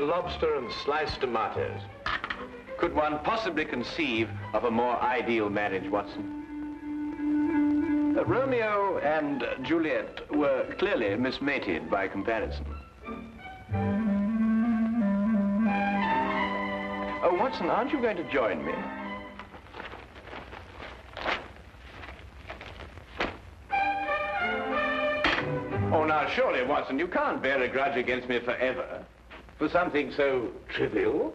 boiled lobster and sliced tomatoes. Could one possibly conceive of a more ideal marriage, Watson? Romeo and Juliet were clearly mismated by comparison. Oh, Watson, aren't you going to join me? Oh, now, surely, Watson, you can't bear a grudge against me forever for something so trivial.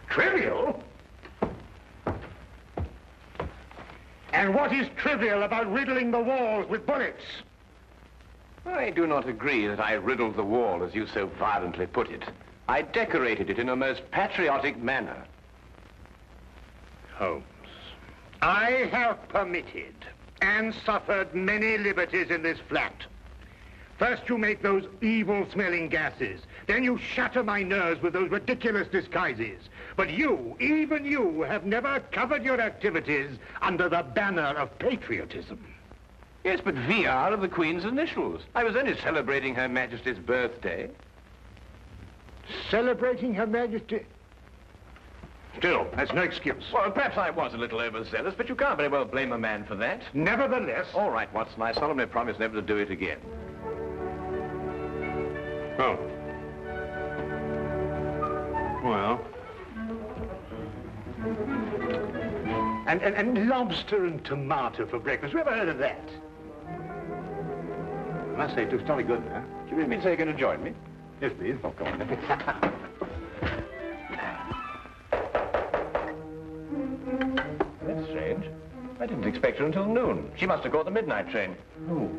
Trivial? And what is trivial about riddling the walls with bullets? I do not agree that I riddled the wall, as you so violently put it. I decorated it in a most patriotic manner. Holmes, I have permitted and suffered many liberties in this flat. First you make those evil-smelling gases. Then you shatter my nerves with those ridiculous disguises. But you, even you, have never covered your activities under the banner of patriotism. Yes, but VR are the Queen's initials. I was only celebrating Her Majesty's birthday. Celebrating Her Majesty? Still, that's no excuse. Well, perhaps I was a little overzealous, but you can't very well blame a man for that. Nevertheless... All right, Watson, I solemnly promise never to do it again. Oh. Well... And lobster and tomato for breakfast. You ever heard of that? I must say, it looks jolly good, huh? Do you really mean to say you're going to join me? Yes, please. Oh, come on. That's strange. I didn't expect her until noon. She must have caught the midnight train. Oh.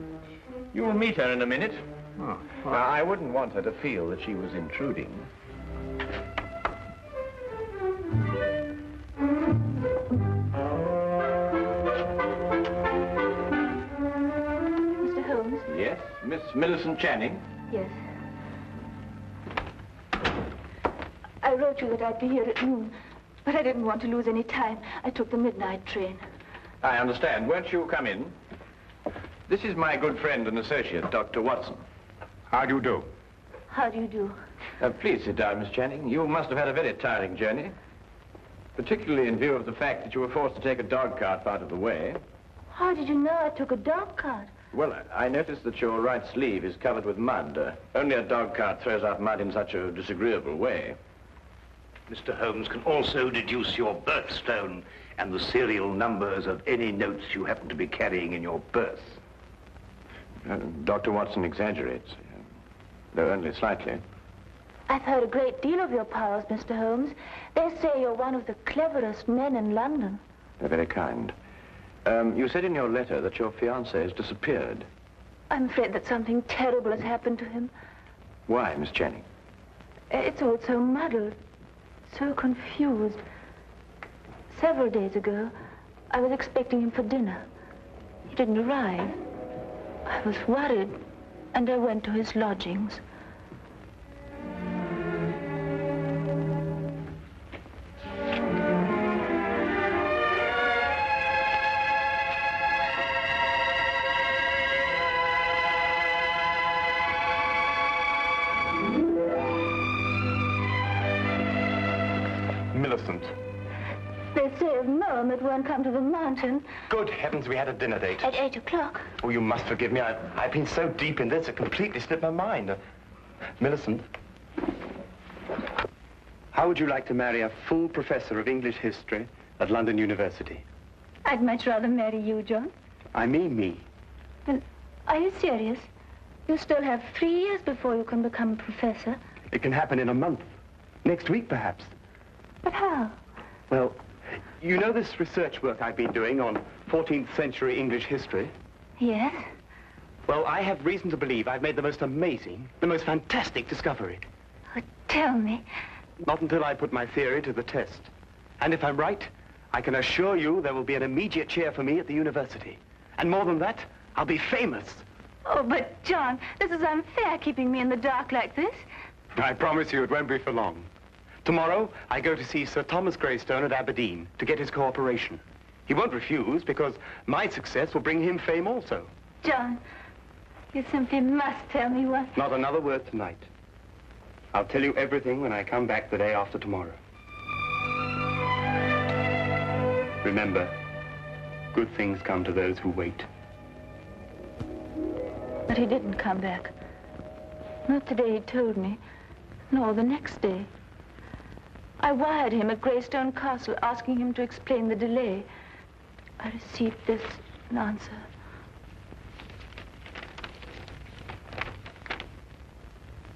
You'll meet her in a minute. Oh. Now, I wouldn't want her to feel that she was intruding. Mr. Holmes? Yes, Miss Millicent Channing. Yes. I wrote you that I'd be here at noon, but I didn't want to lose any time. I took the midnight train. I understand. Won't you come in? This is my good friend and associate, Dr. Watson. How do you do? How do you do? Please sit down, Miss Channing. You must have had a very tiring journey, particularly in view of the fact that you were forced to take a dog cart out of the way. How did you know I took a dog cart? Well, I noticed that your right sleeve is covered with mud. Only a dog cart throws out mud in such a disagreeable way. Mr. Holmes can also deduce your birthstone and the serial numbers of any notes you happen to be carrying in your purse. Dr. Watson exaggerates, though only slightly. I've heard a great deal of your powers, Mr. Holmes. They say you're one of the cleverest men in London. They're very kind. You said in your letter that your fiance has disappeared. I'm afraid that something terrible has happened to him. Why, Miss Channing? It's all so muddled, so confused. Several days ago, I was expecting him for dinner. He didn't arrive. I was worried, and I went to his lodgings. Millicent. They say of Mom it won't come to the mountain. Good heavens, we had a dinner date. At 8 o'clock. Oh, you must forgive me. I've been so deep in this, it completely slipped my mind. Millicent, how would you like to marry a full professor of English history at London University? I'd much rather marry you, John. I mean me. Well, are you serious? You still have 3 years before you can become a professor. It can happen in a month. Next week, perhaps. But how? Well, you know this research work I've been doing on 14th century English history? Yes? Well, I have reason to believe I've made the most amazing, the most fantastic discovery. Oh, tell me. Not until I put my theory to the test. And if I'm right, I can assure you there will be an immediate cheer for me at the university. And more than that, I'll be famous. Oh, but John, this is unfair, keeping me in the dark like this. I promise you it won't be for long. Tomorrow, I go to see Sir Thomas Greystone at Aberdeen to get his cooperation. He won't refuse because my success will bring him fame also. John, You simply must tell me what... Not another word tonight. I'll tell you everything when I come back the day after tomorrow. Remember, good things come to those who wait. But he didn't come back. Not the day he told me, nor the next day. I wired him at Greystone Castle asking him to explain the delay. I received this answer.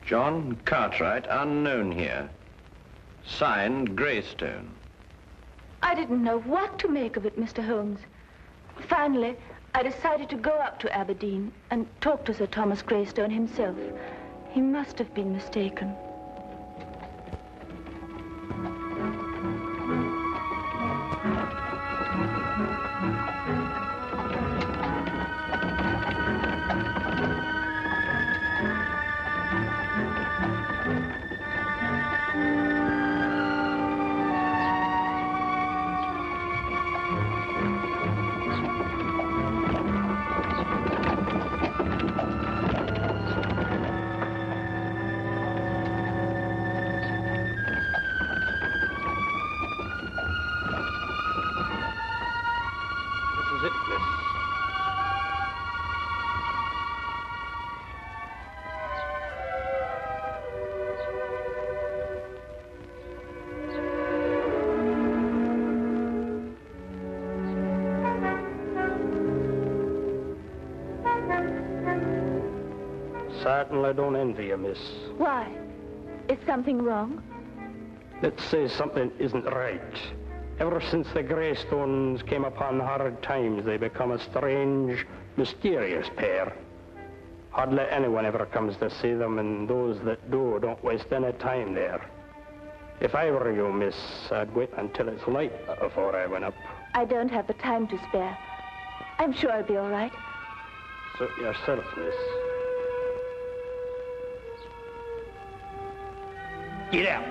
John Cartwright, unknown here. Signed, Greystone. I didn't know what to make of it, Mr. Holmes. Finally, I decided to go up to Aberdeen and talk to Sir Thomas Greystone himself. He must have been mistaken. Certainly don't envy you, miss. Why? Is something wrong? Let's say something isn't right. Ever since the Greystones came upon hard times, they become a strange, mysterious pair. Hardly anyone ever comes to see them, and those that do don't waste any time there. If I were you, miss, I'd wait until it's light before I went up. I don't have the time to spare. I'm sure I'll be all right. Suit yourself, miss. Get out.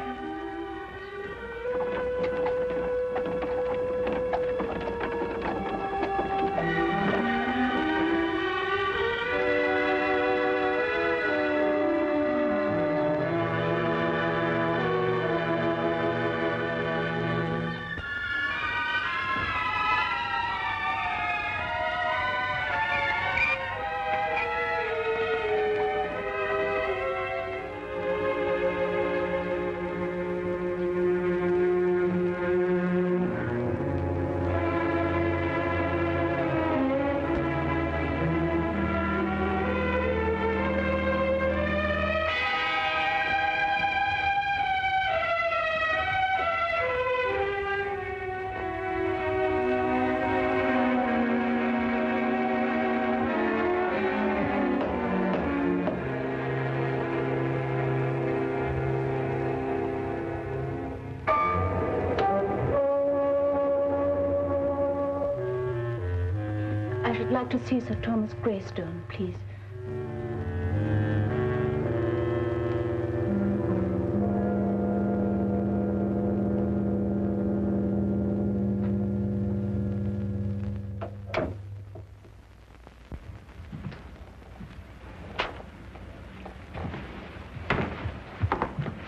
I'd like to see Sir Thomas Greystone, please.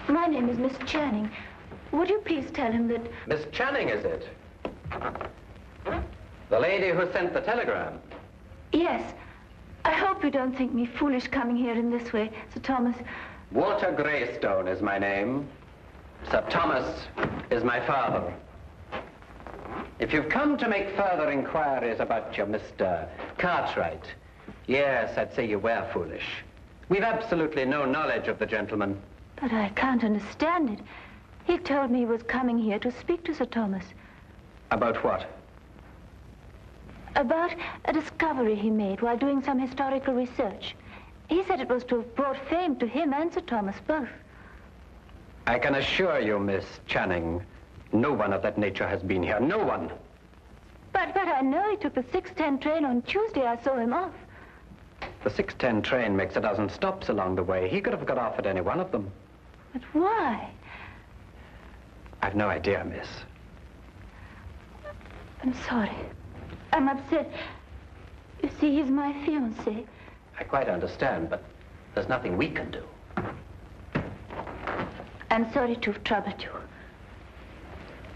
My name is Miss Channing. Would you please tell him that... Miss Channing, is it? The lady who sent the telegram? Yes. I hope you don't think me foolish coming here in this way, Sir Thomas. Walter Greystone is my name. Sir Thomas is my father. If you've come to make further inquiries about your Mr. Cartwright, yes, I'd say you were foolish. We've absolutely no knowledge of the gentleman. But I can't understand it. He told me he was coming here to speak to Sir Thomas. About what? About a discovery he made while doing some historical research. He said it was to have brought fame to him and Sir Thomas both. I can assure you, Miss Channing, no one of that nature has been here. No one. But I know he took the 6:10 train on Tuesday. I saw him off. The 6:10 train makes a dozen stops along the way. He could have got off at any one of them. But why? I've no idea, miss. I'm sorry. I'm upset. You see, he's my fiance. I quite understand, but there's nothing we can do. I'm sorry to have troubled you.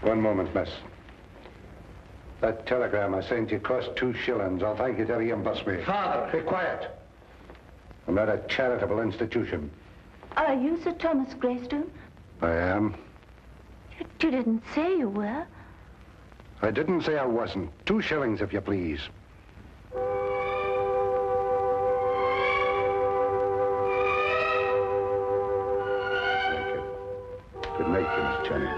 One moment, miss. That telegram I sent you cost 2 shillings. I'll thank you to reimburse me. Father! Be quiet. I'm not a charitable institution. Are you Sir Thomas Greystone? I am. You didn't say you were. I didn't say I wasn't. 2 shillings, if you please. Thank you. Good night, Miss Channing.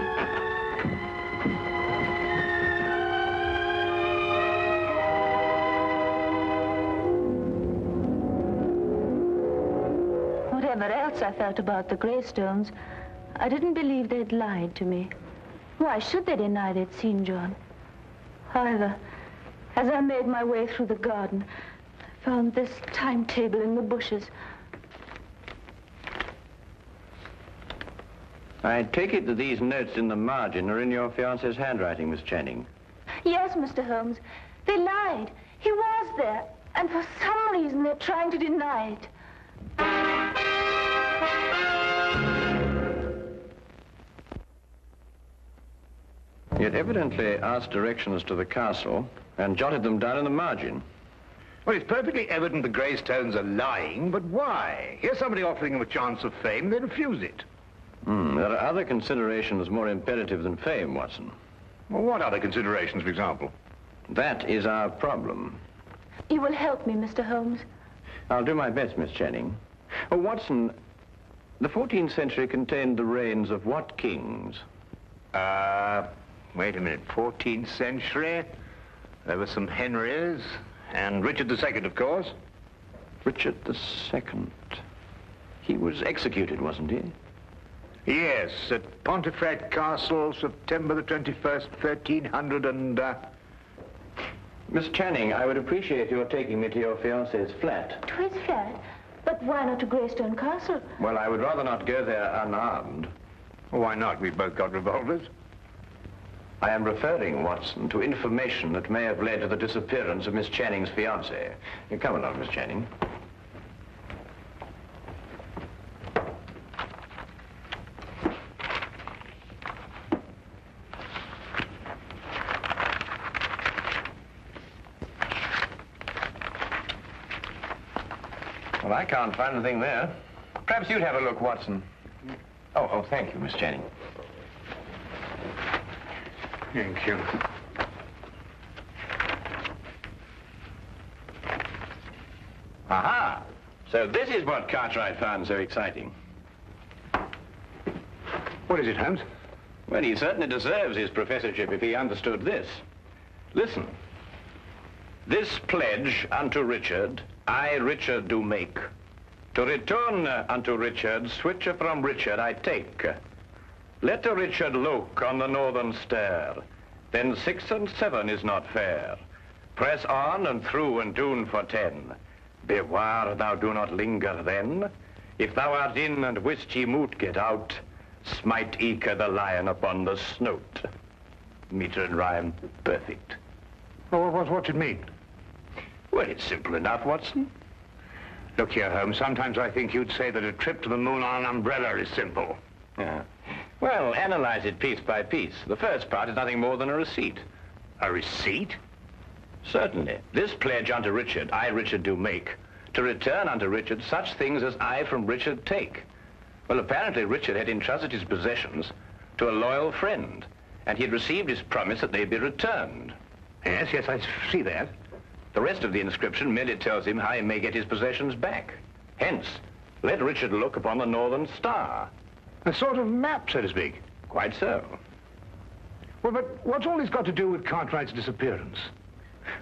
Whatever else I felt about the Greystones, I didn't believe they'd lied to me. Why should they deny they'd seen John? However, as I made my way through the garden, I found this timetable in the bushes. I take it that these notes in the margin are in your fiance's handwriting, Miss Channing. Yes, Mr. Holmes. They lied. He was there. And for some reason, they're trying to deny it. He had evidently asked directions to the castle and jotted them down in the margin. Well, it's perfectly evident the Greystones are lying, but why? Here's somebody offering them a chance of fame, they refuse it. There are other considerations more imperative than fame, Watson. Well, what other considerations, for example? That is our problem. You will help me, Mr. Holmes. I'll do my best, Miss Channing. Oh, Watson, the 14th century contained the reigns of what kings? Wait a minute, 14th century? There were some Henrys, and Richard II, of course. Richard II. He was executed, wasn't he? Yes, at Pontefract Castle, September the 21st, 1300 and... Miss Channing, I would appreciate your taking me to your fiancé's flat. To his flat? But why not to Greystone Castle? Well, I would rather not go there unarmed. Why not? We've both got revolvers. I am referring, Watson, to information that may have led to the disappearance of Miss Channing's fiancé. Come along, Miss Channing. Well, I can't find anything there. Perhaps you'd have a look, Watson. Oh, thank you, Miss Channing. Thank you. Aha! So this is what Cartwright found so exciting. What is it, Holmes? Well, he certainly deserves his professorship if he understood this. Listen. This pledge unto Richard, I, Richard, do make. To return unto Richard, switcher from Richard I take. Let a Richard look on the northern stair, then 6 and 7 is not fair. Press on and through and tune for 10. Beware thou do not linger then. If thou art in and wist ye moot get out, smite eke the lion upon the snout. Meter and rhyme, perfect. Oh, what's it mean? Well, it's simple enough, Watson. Look here, Holmes, sometimes I think you'd say that a trip to the moon on an umbrella is simple. Yeah. Well, analyze it piece by piece. The first part is nothing more than a receipt. A receipt? Certainly. This pledge unto Richard, I, Richard, do make, to return unto Richard such things as I from Richard take. Well, apparently Richard had entrusted his possessions to a loyal friend, and he had received his promise that they be returned. Yes, I see that. The rest of the inscription merely tells him how he may get his possessions back. Hence, let Richard look upon the northern star. A sort of map, so to speak. Quite so. Well, but what's all this got to do with Cartwright's disappearance?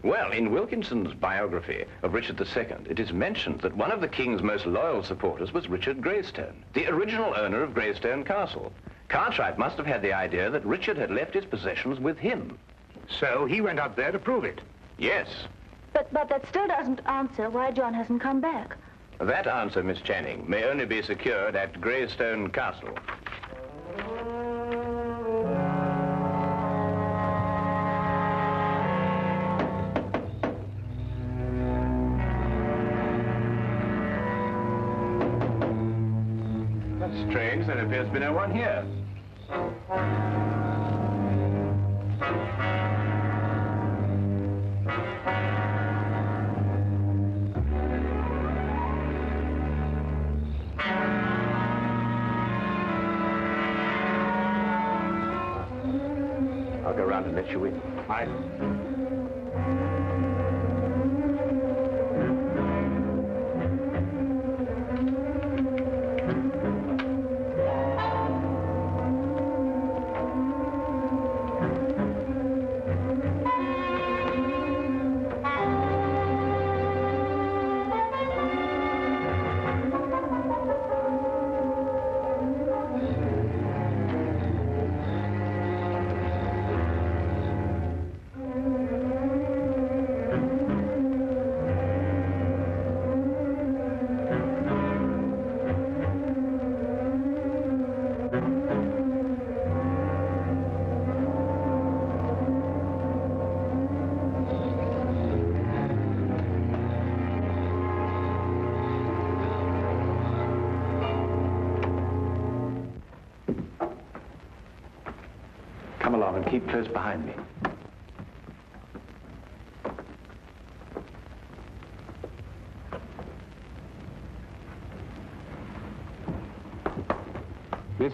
Well, in Wilkinson's biography of Richard II, it is mentioned that one of the king's most loyal supporters was Richard Greystone, the original owner of Greystone Castle. Cartwright must have had the idea that Richard had left his possessions with him. So he went up there to prove it? Yes. But that still doesn't answer why John hasn't come back. That answer, Miss Channing, may only be secured at Greystone Castle. Strange, there appears to be no one here. I'll go round and let you in. Aye. Come along and keep close behind me. This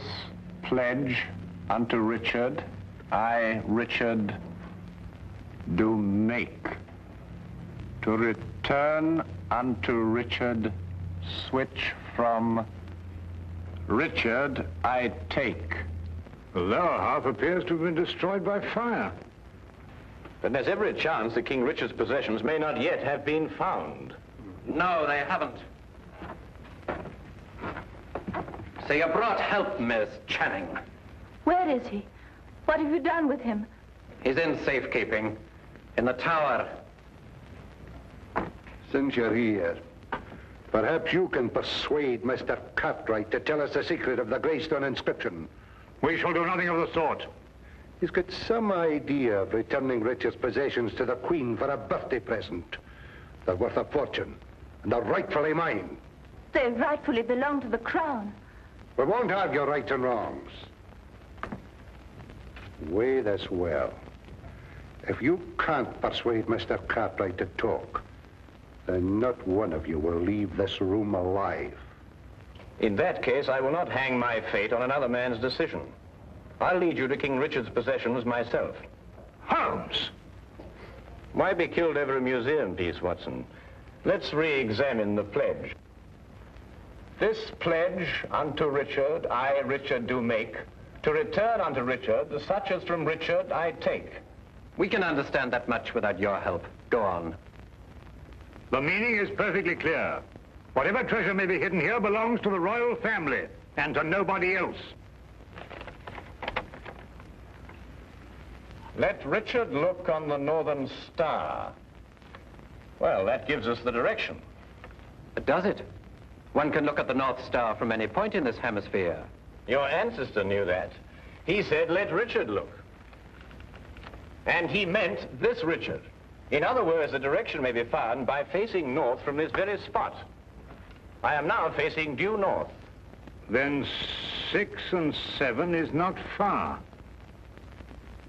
pledge unto Richard, I, Richard, do make, to return unto Richard, switch from Richard, I take. The lower half appears to have been destroyed by fire. Then there's every chance that King Richard's possessions may not yet have been found. No, they haven't. So you brought help, Miss Channing. Where is he? What have you done with him? He's in safekeeping, in the tower. Since you're here, perhaps you can persuade Mr. Cartwright to tell us the secret of the Greystone inscription. We shall do nothing of the sort. He's got some idea of returning Richard's possessions to the Queen for a birthday present. They're worth a fortune, and they're rightfully mine. They rightfully belong to the crown. We won't argue rights and wrongs. Weigh this well. If you can't persuade Mr. Cartwright to talk, then not one of you will leave this room alive. In that case, I will not hang my fate on another man's decision. I'll lead you to King Richard's possessions myself. Holmes! Why be killed over a museum piece, Watson? Let's re-examine the pledge. This pledge unto Richard, I, Richard, do make, to return unto Richard the such as from Richard I take. We can understand that much without your help. Go on. The meaning is perfectly clear. Whatever treasure may be hidden here belongs to the royal family and to nobody else. Let Richard look on the northern star. Well, that gives us the direction. Does it? One can look at the North Star from any point in this hemisphere. Your ancestor knew that. He said, let Richard look. And he meant this Richard. In other words, the direction may be found by facing north from this very spot. I am now facing due north. Then 6 and 7 is not far.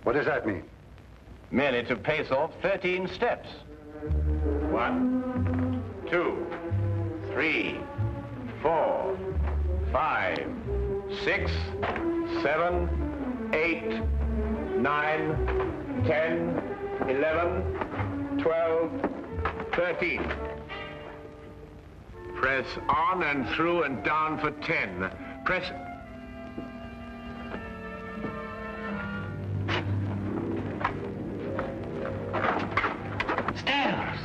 What does that mean? Merely to pace off 13 steps. 1, 2, 3, 4, 5, 6, 7, 8, 9, 10, 11, 12, 13. Press on and through and down for 10. Press... Stairs!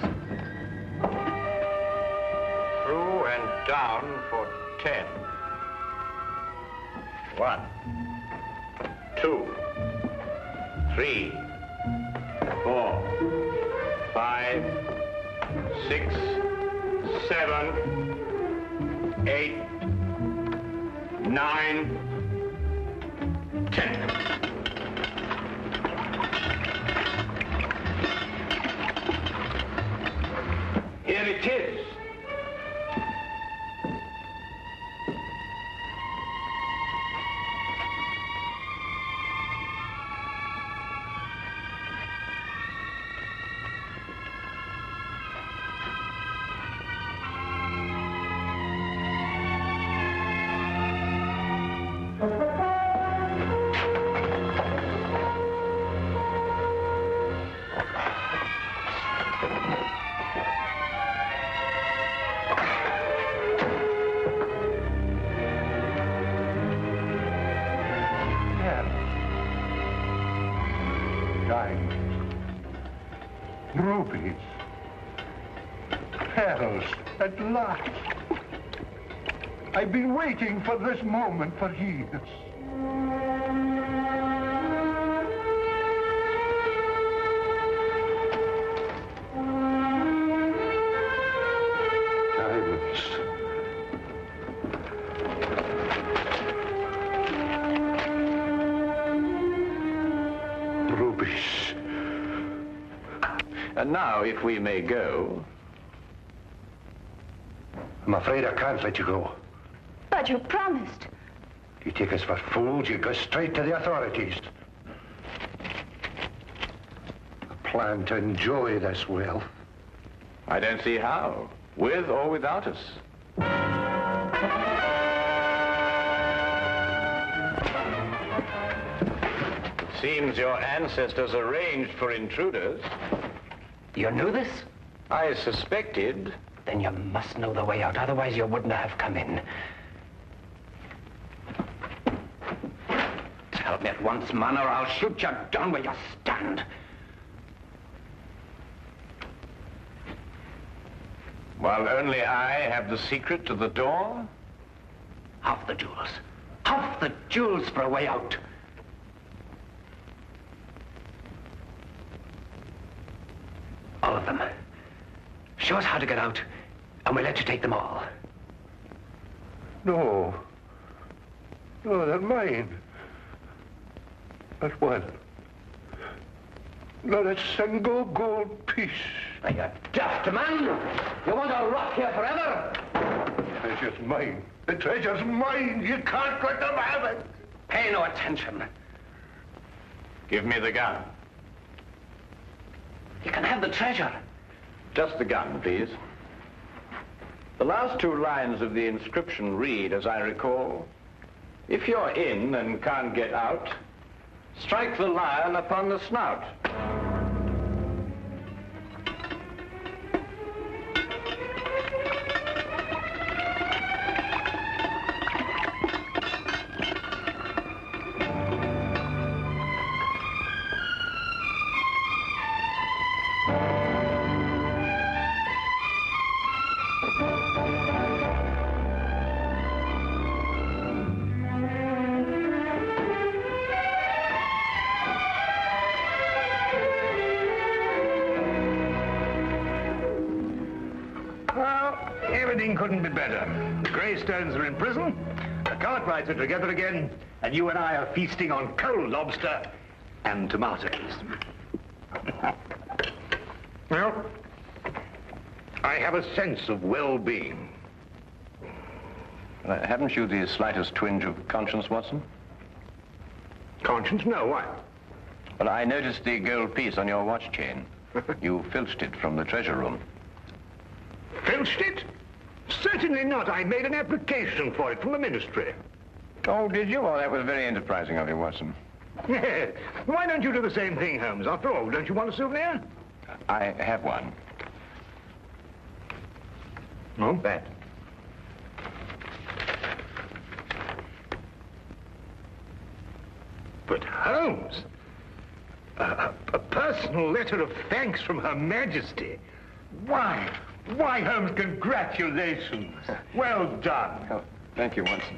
Through and down for 10. 1, 2, 3, 4, 5, 6, 7, 8, 9, 10. Here it is. Rubies. Pearls, at last. I've been waiting for this moment for years. Diamonds. Rubies. And now, if we may go. I'm afraid I can't let you go. But you promised. You take us for fools, you go straight to the authorities. I plan to enjoy this wealth. I don't see how, with or without us. Seems your ancestors arranged for intruders. You knew this? I suspected. Then you must know the way out, otherwise you wouldn't have come in. Tell me at once, man, or I'll shoot you down where you stand. While only I have the secret to the door? Half the jewels. Half the jewels for a way out. All of them. Show us how to get out, and we'll let you take them all. No. No, they're mine. Not one. Not a single gold piece. Are you daft, man? You want to rot here forever? The treasure's mine. The treasure's mine. You can't let them have it. Pay no attention. Give me the gun. You can have the treasure. Just the gun, please. The last two lines of the inscription read, as I recall, if you're in and can't get out, strike the lion upon the snout. Everything couldn't be better. The Greystones are in prison, the Cartwrights are together again, and you and I are feasting on cold lobster and tomatoes. Well, I have a sense of well-being. Haven't you the slightest twinge of conscience, Watson? Conscience? No, why? Well, I noticed the gold piece on your watch chain. You filched it from the treasure room. Filched it? Certainly not. I made an application for it from the ministry. Oh, did you? Oh, that was very enterprising of you, Watson. Why don't you do the same thing, Holmes? After all, don't you want a souvenir? I have one. Oh, that. But Holmes, a personal letter of thanks from Her Majesty. Why, Holmes, congratulations. Well done. Oh, thank you, Watson.